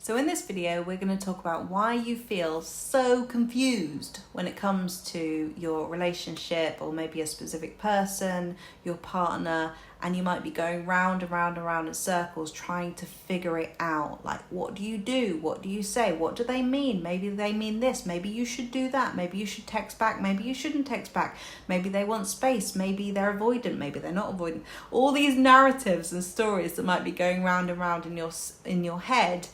So in this video, we're going to talk about why you feel so confused when it comes to your relationship or maybe a specific person, your partner, and you might be going round and round and round in circles trying to figure it out. Like, what do you do? What do you say? What do they mean? Maybe they mean this. Maybe you should do that. Maybe you should text back. Maybe you shouldn't text back. Maybe they want space. Maybe they're avoidant. Maybe they're not avoidant. All these narratives and stories that might be going round and round in your head.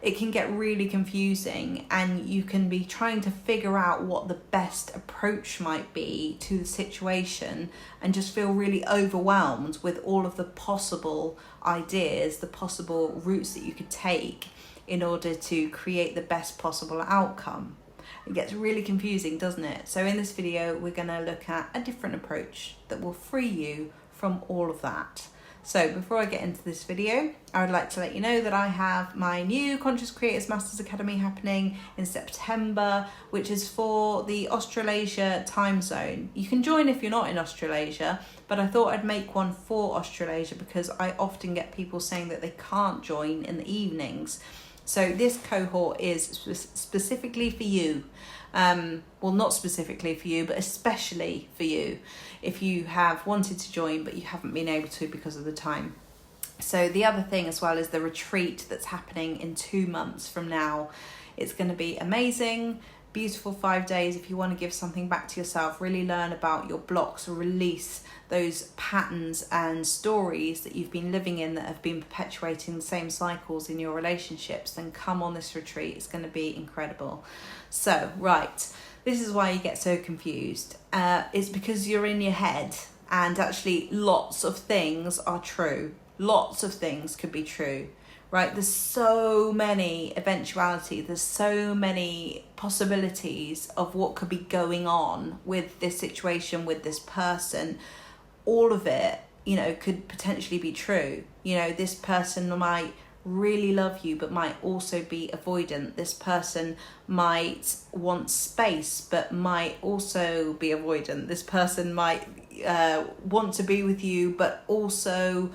It can get really confusing, and you can be trying to figure out what the best approach might be to the situation and just feel really overwhelmed with all of the possible ideas, the possible routes that you could take in order to create the best possible outcome. It gets really confusing, doesn't it? So in this video, we're going to look at a different approach that will free you from all of that. So before I get into this video, I would like to let you know that I have my new Conscious Creators Masters Academy happening in September, which is for the Australasia time zone. You can join if you're not in Australasia, but I thought I'd make one for Australasia because I often get people saying that they can't join in the evenings. So this cohort is specifically for you. Well, not specifically for you, but especially for you if you have wanted to join but you haven't been able to because of the time. So the other thing as well is the retreat that's happening in 2 months from now. It's going to be amazing, beautiful 5 days if you want to give something back to yourself, really learn about your blocks or release those patterns and stories that you've been living in that have been perpetuating the same cycles in your relationships. Then come on this retreat. It's going to be incredible. So, right, this is why you get so confused. It's because you're in your head, and actually lots of things are true. Lots of things could be true, right? There's so many eventualities. There's so many possibilities of what could be going on with this situation, with this person. All of it, could potentially be true. This person might really love you but might also be avoidant. This person might want space but might also be avoidant. This person might want to be with you but also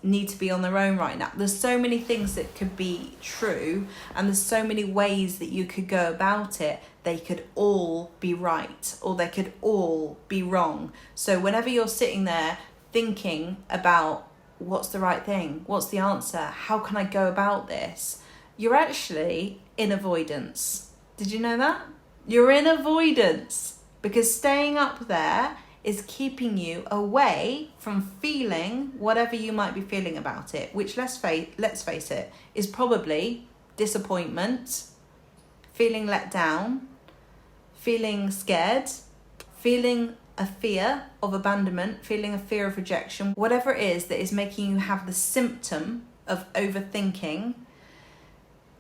need to be on their own right now. There's so many things that could be true, and there's so many ways that you could go about it. They could all be right or they could all be wrong. So whenever you're sitting there thinking about what's the right thing, what's the answer, how can I go about this, you're actually in avoidance. Did you know that? You're in avoidance because staying up there is keeping you away from feeling whatever you might be feeling about it, which let's face it, is probably disappointment, feeling let down, feeling scared, feeling a fear of abandonment, feeling a fear of rejection, whatever it is that is making you have the symptom of overthinking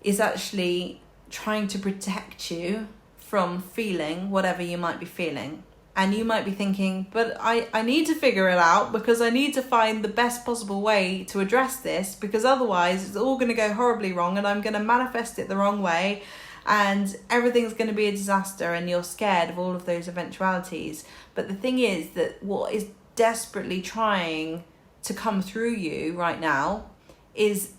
is actually trying to protect you from feeling whatever you might be feeling. And you might be thinking, but I need to figure it out because I need to find the best possible way to address this, because otherwise it's all going to go horribly wrong and I'm going to manifest it the wrong way and everything's going to be a disaster, and you're scared of all of those eventualities. But the thing is that what is desperately trying to come through you right now is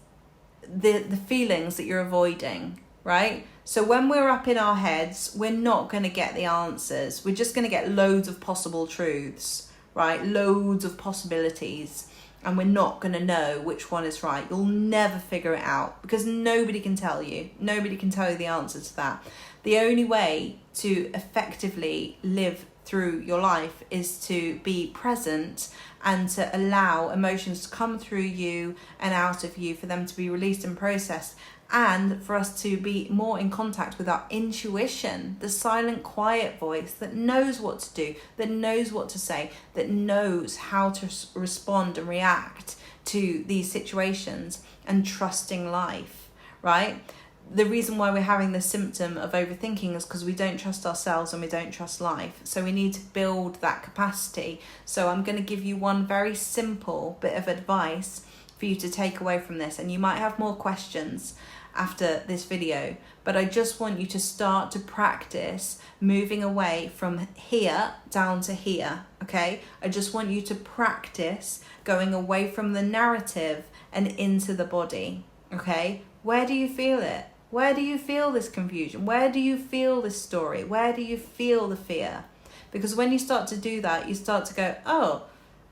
the feelings that you're avoiding, right? So when we're up in our heads, we're not going to get the answers. We're just going to get loads of possible truths, right? Loads of possibilities. And we're not going to know which one is right. You'll never figure it out because nobody can tell you. Nobody can tell you the answer to that. The only way to effectively live through your life is to be present and to allow emotions to come through you and out of you, for them to be released and processed, and for us to be more in contact with our intuition, the silent, quiet voice that knows what to do, that knows what to say, that knows how to respond and react to these situations, and trusting life, right? The reason why we're having the symptom of overthinking is because we don't trust ourselves and we don't trust life. So we need to build that capacity. So I'm going to give you one very simple bit of advice for you to take away from this. And you might have more questions after this video, but I just want you to start to practice moving away from here down to here, okay? I just want you to practice going away from the narrative and into the body. Okay, where do you feel it? Where do you feel this confusion? Where do you feel this story? Where do you feel the fear? Because when you start to do that, you start to go, oh,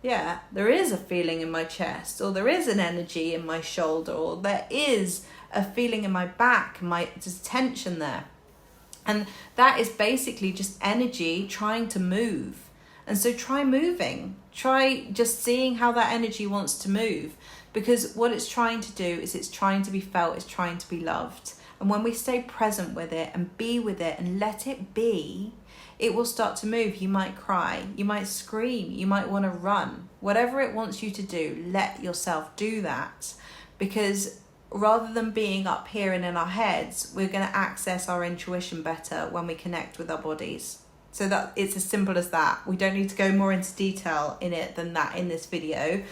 yeah, there is a feeling in my chest, or there is an energy in my shoulder, or there is a feeling in my back, there's tension there. And that is basically just energy trying to move. And so try moving. Try just seeing how that energy wants to move. Because what it's trying to do is it's trying to be felt, it's trying to be loved. And when we stay present with it and be with it and let it be, it will start to move. You might cry, you might scream, you might want to run. Whatever it wants you to do, let yourself do that. Because rather than being up here and in our heads, we're going to access our intuition better when we connect with our bodies. So that it's as simple as that. We don't need to go more into detail in it than that in this video,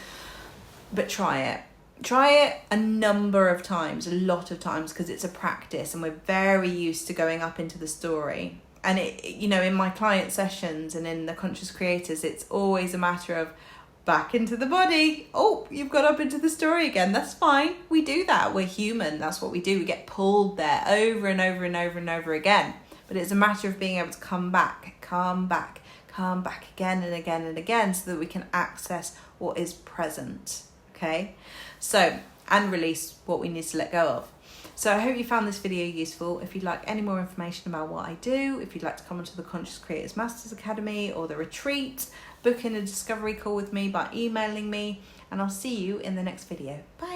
but try it. Try it a number of times, a lot of times, because it's a practice and we're very used to going up into the story. And it, you know, in my client sessions and in the Conscious Creators, it's always a matter of back into the body. Oh, you've got up into the story again. That's fine. We do that. We're human. That's what we do. We get pulled there over and over and over and over again. But it's a matter of being able to come back again and again and again so that we can access what is present. Okay? So, and release what we need to let go of. So I hope you found this video useful. If you'd like any more information about what I do, if you'd like to come onto the Conscious Creators Masters Academy or the retreat, book in a discovery call with me by emailing me, and I'll see you in the next video. Bye.